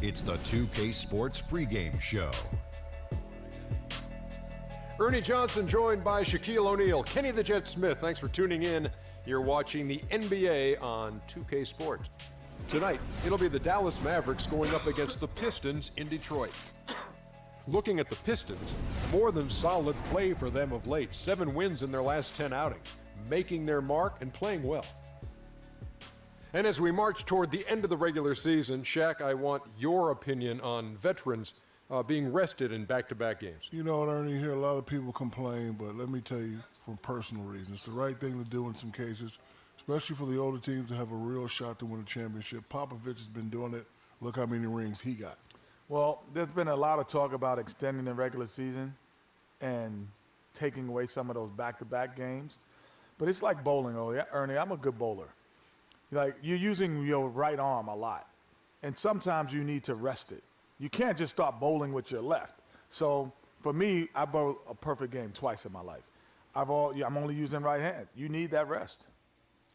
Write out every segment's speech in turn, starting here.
It's the 2K Sports pregame show. Ernie Johnson joined by Shaquille O'Neal. Kenny the Jet Smith, thanks for tuning in. You're watching the NBA on 2K Sports. Tonight, it'll be the Dallas Mavericks going up against the Pistons in Detroit. Looking at the Pistons, more than solid play for them of late. 7 wins in their last 10 outings, making their mark and playing well. And as we march toward the end of the regular season, Shaq, I want your opinion on veterans being rested in back-to-back games. You know what, Ernie, you hear a lot of people complain, but let me tell you from personal reasons, it's the right thing to do in some cases, especially for the older teams to have a real shot to win a championship. Popovich has been doing it. Look how many rings he got. Well, there's been a lot of talk about extending the regular season and taking away some of those back-to-back games. But it's like bowling, Ernie. I'm a good bowler. Like, you're using your right arm a lot, and sometimes you need to rest it. You can't just start bowling with your left. So for me, I bowled a perfect game twice in my life. I'm only using right hand. You need that rest.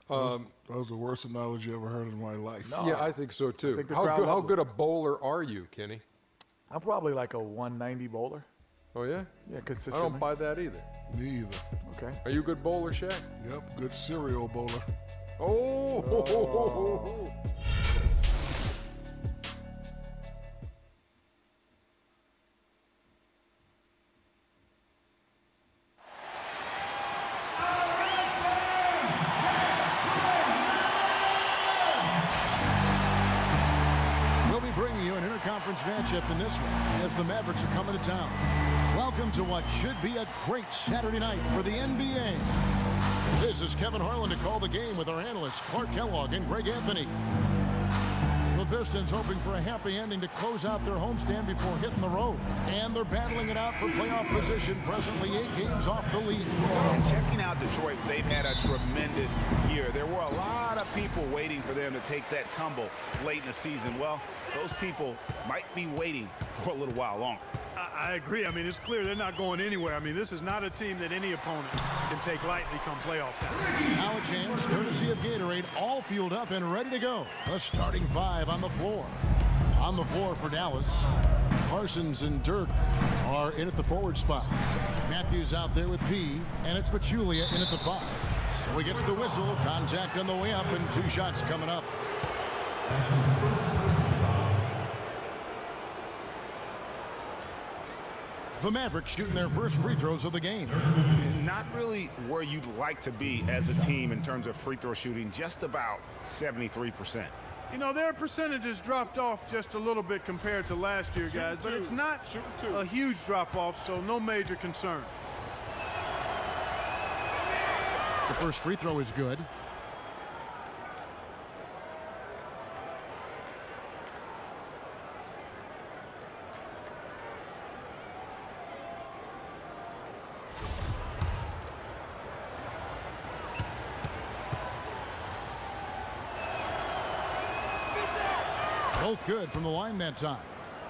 That was the worst analogy I ever heard in my life. No, yeah, I think so too. How good a bowler are you, Kenny? I'm probably like a 190 bowler. Oh yeah? Yeah, consistently. I don't buy that either. Me either. Okay. Are you a good bowler, Shaq? Yep, good serial bowler. Oh! We'll be bringing you an interconference matchup in this one as the Mavericks are coming to town. Welcome to what should be a great Saturday night for the NBA. This is Kevin Harlan to call the game with our analysts Clark Kellogg and Greg Anthony. The Pistons hoping for a happy ending to close out their homestand before hitting the road. And they're battling it out for playoff position, presently 8 games off the lead. And checking out Detroit, they've had a tremendous year. There were a lot of people waiting for them to take that tumble late in the season. Well, those people might be waiting for a little while longer. I agree. I mean, it's clear they're not going anywhere. I mean, this is not a team that any opponent can take lightly come playoff time. Now a chance, courtesy of Gatorade, all fueled up and ready to go. The starting 5 on the floor. On the floor for Dallas, Parsons and Dirk are in at the forward spot. Matthews out there with P, and it's Pachulia in at the 5. So he gets the whistle, contact on the way up, and 2 shots coming up. The Mavericks shooting their first free throws of the game. Not really where you'd like to be as a team in terms of free throw shooting, just about 73%. You know, their percentages dropped off just a little bit compared to last year, guys, but it's not a huge drop-off, so no major concern. The first free throw is good. Both good from the line that time.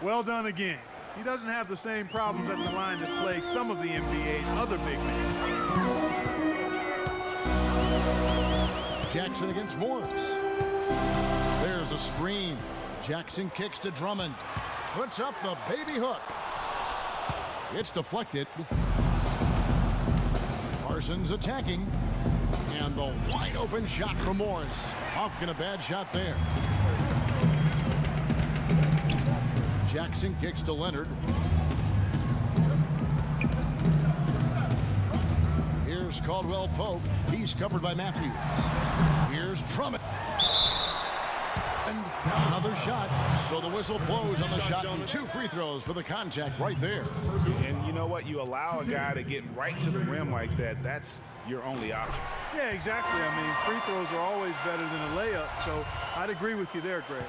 Well done again. He doesn't have the same problems at the line that plague some of the NBA's other big men. Jackson against Morris. There's a screen. Jackson kicks to Drummond. Puts up the baby hook. It's deflected. Parsons attacking. And the wide open shot from Morris. Off a bad shot there. Jackson kicks to Leonard. Here's Caldwell Pope. He's covered by Matthews. Here's Drummond. And another shot. So the whistle blows on the shot and 2 free throws for the contact right there. And you know what? You allow a guy to get right to the rim like that, that's your only option. Yeah, exactly. I mean, free throws are always better than a layup, so I'd agree with you there, Greg.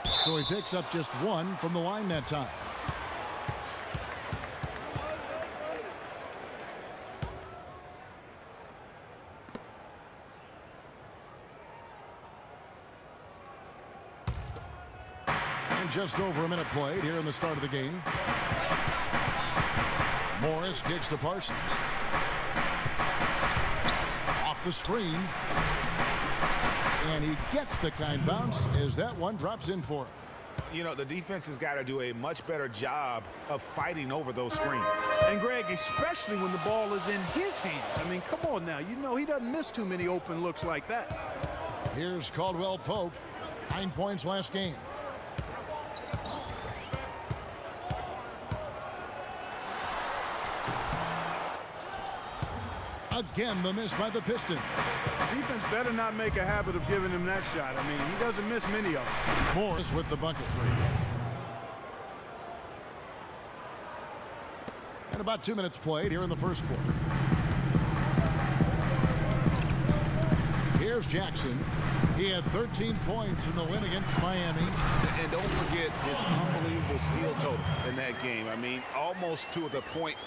So he picks up just 1 from the line that time. And just over a minute played here in the start of the game. Morris kicks to Parsons. Off the screen. And he gets the kind bounce as that one drops in for him. You know, the defense has got to do a much better job of fighting over those screens. And Greg, especially when the ball is in his hands. I mean, come on now. You know he doesn't miss too many open looks like that. Here's Caldwell Pope. 9 points last game. Again, the miss by the Pistons. Defense better not make a habit of giving him that shot. I mean, he doesn't miss many of them. Morris with the bucket. And about 2 minutes played here in the first quarter. Here's Jackson. He had 13 points in the win against Miami. And don't forget his unbelievable steal total in that game. I mean, almost to the point.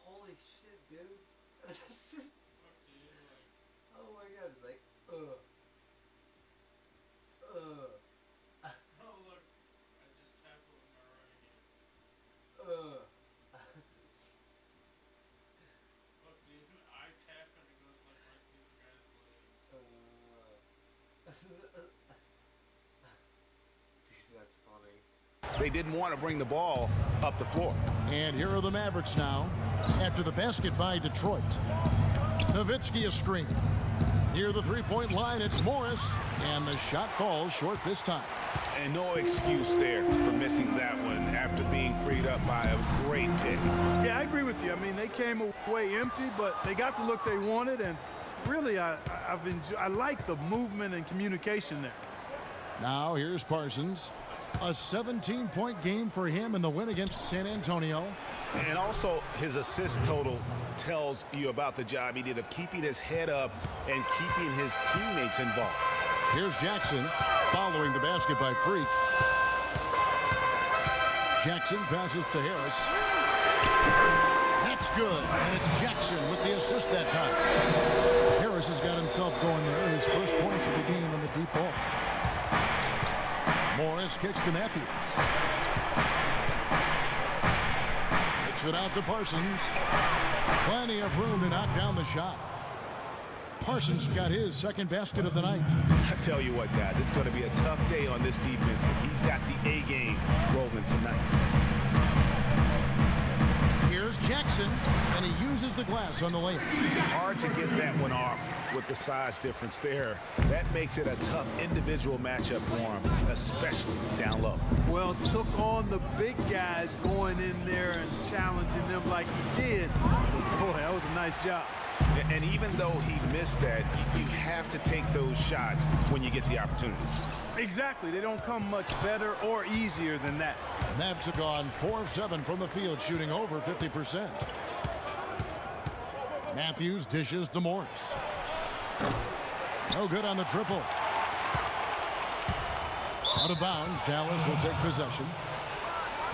Holy shit, dude. Oh my god, like, Oh look, I just tapped with my right hand. Look, dude, I tap and it goes like right through the guy's legs. Dude, that's funny. They didn't want to bring the ball up the floor. And here are the Mavericks now. After the basket by Detroit. Nowitzki a screen. Near the three-point line, it's Morris. And the shot falls short this time. And no excuse there for missing that one after being freed up by a great pick. Yeah, I agree with you. I mean, they came away empty, but they got the look they wanted. And really, I like the movement and communication there. Now here's Parsons. A 17-point game for him in the win against San Antonio. And also his assist total tells you about the job he did of keeping his head up and keeping his teammates involved. Here's Jackson following the basket by Freak. Jackson passes to Harris. That's good. And it's Jackson with the assist that time. Harris has got himself going there. His first points of the game on the deep ball. Morris kicks to Matthews. Kicks it out to Parsons. Plenty of room to knock down the shot. Parsons got his second basket of the night. I tell you what, guys, it's going to be a tough day on this defense if he's got the A game rolling tonight. Here's Jackson, and he uses the glass on the layup. Hard to get that one off with the size difference there. That makes it a tough individual matchup for him, especially down low. Well, took on the big guys going in there and challenging them like he did. Boy, that was a nice job. And even though he missed that, you have to take those shots when you get the opportunity. Exactly. They don't come much better or easier than that. The Mavs have gone 4 of 7 from the field, shooting over 50%. Matthews dishes to Morris. No good on the triple. Out of bounds, Dallas will take possession.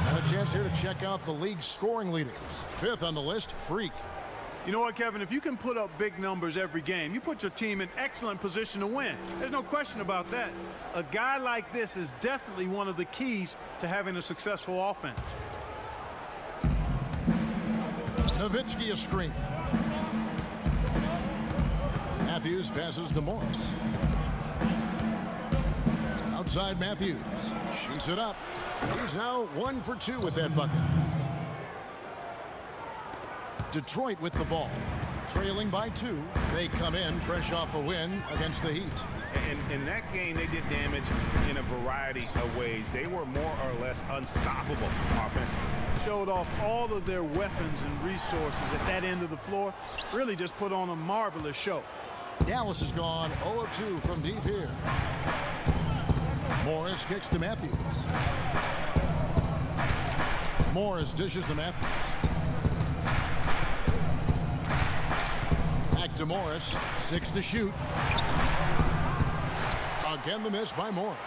And a chance here to check out the league's scoring leaders. 5th on the list, Freak. You know what, Kevin? If you can put up big numbers every game, you put your team in excellent position to win. There's no question about that. A guy like this is definitely one of the keys to having a successful offense. Nowitzki a screen. Matthews passes to Morris. Outside Matthews. Shoots it up. He's now 1 for 2 with that bucket. Detroit with the ball. Trailing by 2. They come in fresh off a win against the Heat. And in that game, they did damage in a variety of ways. They were more or less unstoppable offensively. Showed off all of their weapons and resources at that end of the floor. Really just put on a marvelous show. Dallas has gone 0 of 2 from deep here. Morris kicks to Matthews. Morris dishes to Matthews. Back to Morris. 6 to shoot. Again, the miss by Morris.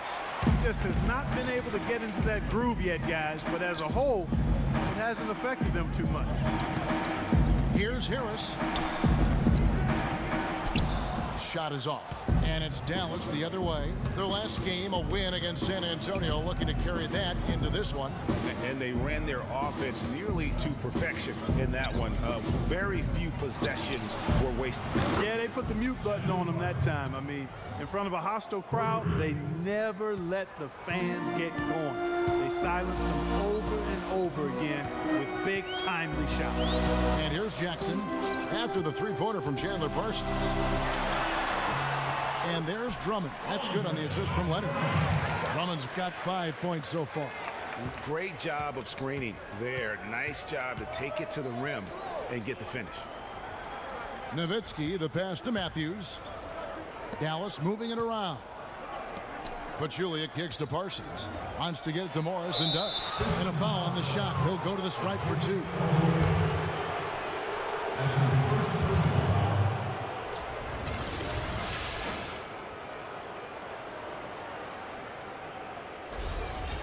Just has not been able to get into that groove yet, guys, but as a whole, it hasn't affected them too much. Here's Harris. Shot is off. And it's Dallas the other way. Their last game, a win against San Antonio, looking to carry that into this one. And they ran their offense nearly to perfection in that one. Very few possessions were wasted. Yeah, they put the mute button on them that time. I mean, in front of a hostile crowd, they never let the fans get going. They silenced them over and over again with big, timely shots. And here's Jackson after the three-pointer from Chandler Parsons. And there's Drummond. That's good on the assist from Leonard. Drummond's got 5 points so far. Great job of screening there. Nice job to take it to the rim and get the finish. Nowitzki, the pass to Matthews. Dallas moving it around. Pachulia kicks to Parsons. Wants to get it to Morris and does. And a foul on the shot. He'll go to the stripe for 2.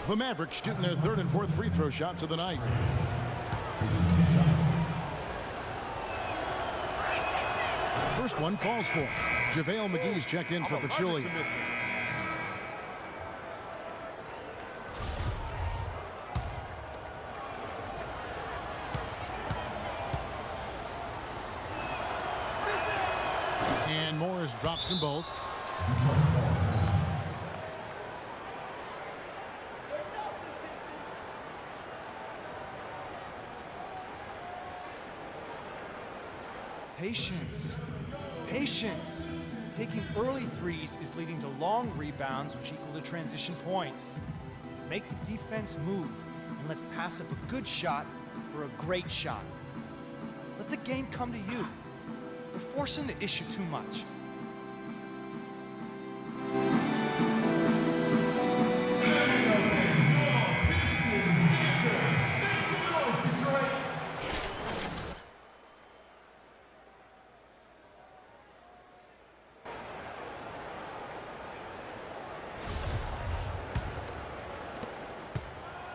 The Mavericks shooting their 3rd and 4th free throw shots of the night. First one falls for him. JaVale McGee's checked in for Pachulia. And Morris drops them both. Patience. Patience. Taking early threes is leading to long rebounds, which equal to transition points. Make the defense move, and let's pass up a good shot for a great shot. Let the game come to you. We're forcing the issue too much.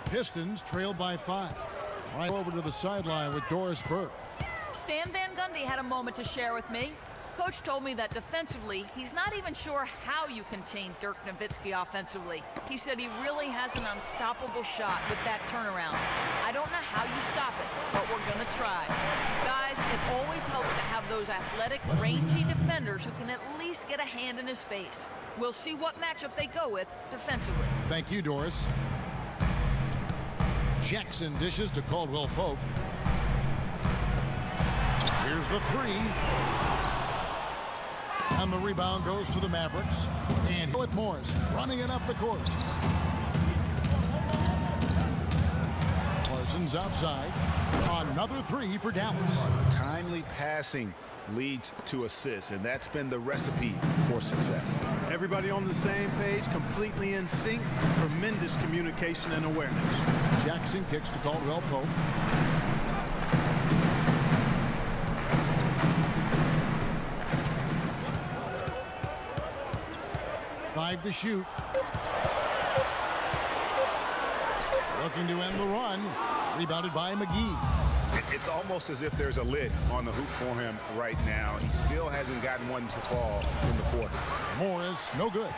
Pistons trailed by 5. Right over to the sideline with Doris Burke. Stan Van Gundy had a moment to share with me. Coach told me that defensively, he's not even sure how you contain Dirk Nowitzki offensively. He said he really has an unstoppable shot with that turnaround. I don't know how you stop it, but we're gonna try. Guys, it always helps to have those athletic, rangy defenders who can at least get a hand in his face. We'll see what matchup they go with defensively. Thank you, Doris. Jackson dishes to Caldwell Pope. Here's the 3. And the rebound goes to the Mavericks. And with Morris running it up the court. Parsons outside. Another 3 for Dallas. Timely passing leads to assists, and that's been the recipe for success. Everybody on the same page, completely in sync, tremendous communication and awareness. Jackson kicks to Caldwell Pope. Five to shoot. Looking to end the run. Rebounded by McGee. It's almost as if there's a lid on the hoop for him right now. He still hasn't gotten one to fall in the quarter. Morris, no good.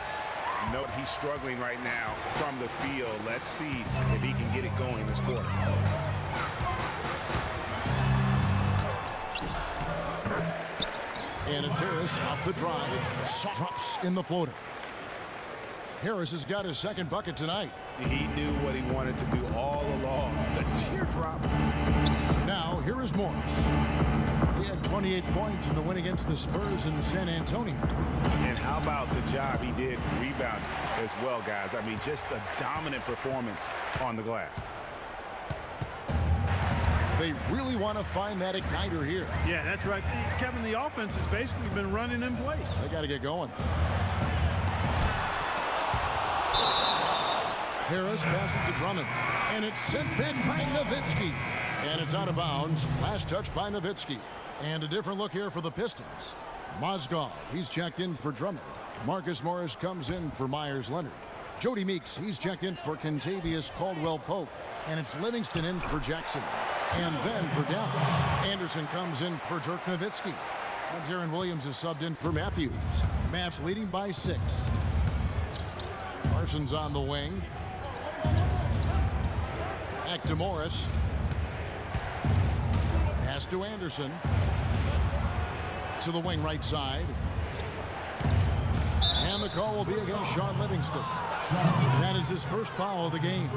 Note he's struggling right now from the field. Let's see if he can get it going this quarter. And it's Harris off the drive. Drops in the floater. Harris has got his 2nd bucket tonight. He knew what he wanted to do all along. The teardrop. Now, here is Morris. He had 28 points in the win against the Spurs in San Antonio. And how about the job he did rebounding as well, guys? I mean, just a dominant performance on the glass. They really want to find that igniter here. Yeah, that's right. Kevin, the offense has basically been running in place. They got to get going. Harris passes to Drummond. And it's sent back by Nowitzki. And it's out of bounds. Last touch by Nowitzki. And a different look here for the Pistons. Mozgov, he's checked in for Drummond. Marcus Morris comes in for Myers-Leonard. Jody Meeks, he's checked in for Kentavious Caldwell-Pope. And it's Livingston in for Jackson. And then for Dallas, Anderson comes in for Dirk Nowitzki. And Darren Williams is subbed in for Matthews. Mavs leading by 6. Parsons on the wing. Back to Morris. Pass to Anderson. To the wing right side. And the call will be against Sean Livingston. That is his first foul of the game.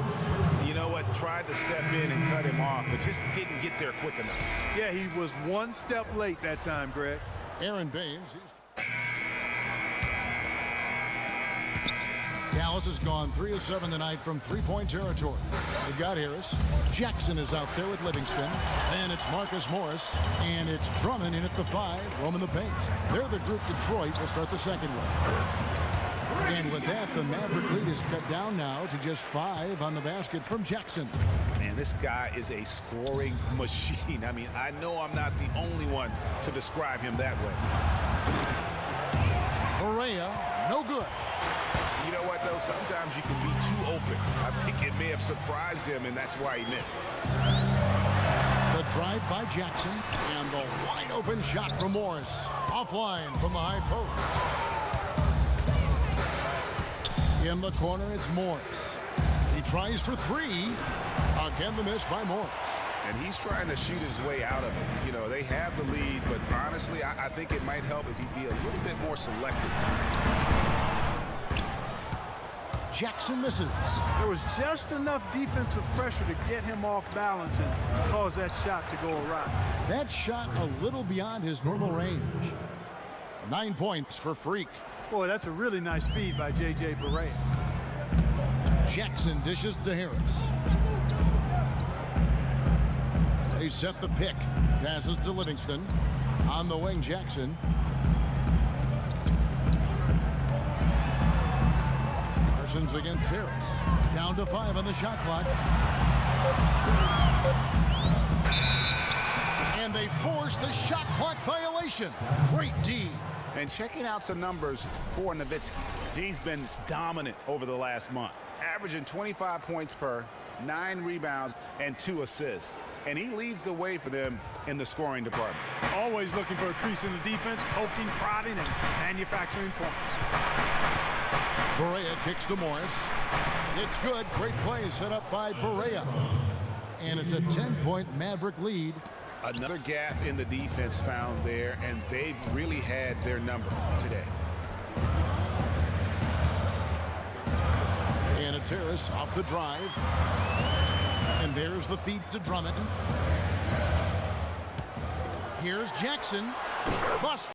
You know what? Tried to step in and cut him off, but just didn't get there quick enough. Yeah, he was one step late that time, Greg. Aaron Baines. Dallas has gone 3 of 7 tonight from three-point territory. They've got Harris. Jackson is out there with Livingston. And it's Marcus Morris. And it's Drummond in at the 5, roaming the paint. They're the group Detroit will start the second one. And with that, the Maverick lead is cut down now to just 5 on the basket from Jackson. Man, this guy is a scoring machine. I mean, I know I'm not the only one to describe him that way. Correa, no good. You know what, though? Sometimes you can be too open. I think it may have surprised him, and that's why he missed. The drive by Jackson, and the wide open shot from Morris. Offline from the high post. In the corner, it's Morris. He tries for 3. Again, the miss by Morris. And he's trying to shoot his way out of it. You know, they have the lead, but honestly, I think it might help if he'd be a little bit more selective. Jackson misses. There was just enough defensive pressure to get him off balance and cause that shot to go awry. That shot a little beyond his normal range. 9 points for Freak. Boy, that's a really nice feed by J.J. Barea. Jackson dishes to Harris. They set the pick. Passes to Livingston. On the wing, Jackson. Parsons against Harris. Down to 5 on the shot clock. And they force the shot clock violation. Great D. And checking out some numbers for Nowitzki. He's been dominant over the last month, averaging 25 points per, 9 rebounds, and 2 assists. And he leads the way for them in the scoring department. Always looking for a crease in the defense, poking, prodding, and manufacturing points. Barea kicks to Morris. It's good. Great play set up by Barea. And it's a 10-point Maverick lead. Another gap in the defense found there, and they've really had their number today. And it's Harris off the drive. And there's the feed to Drummond. Here's Jackson. Bust.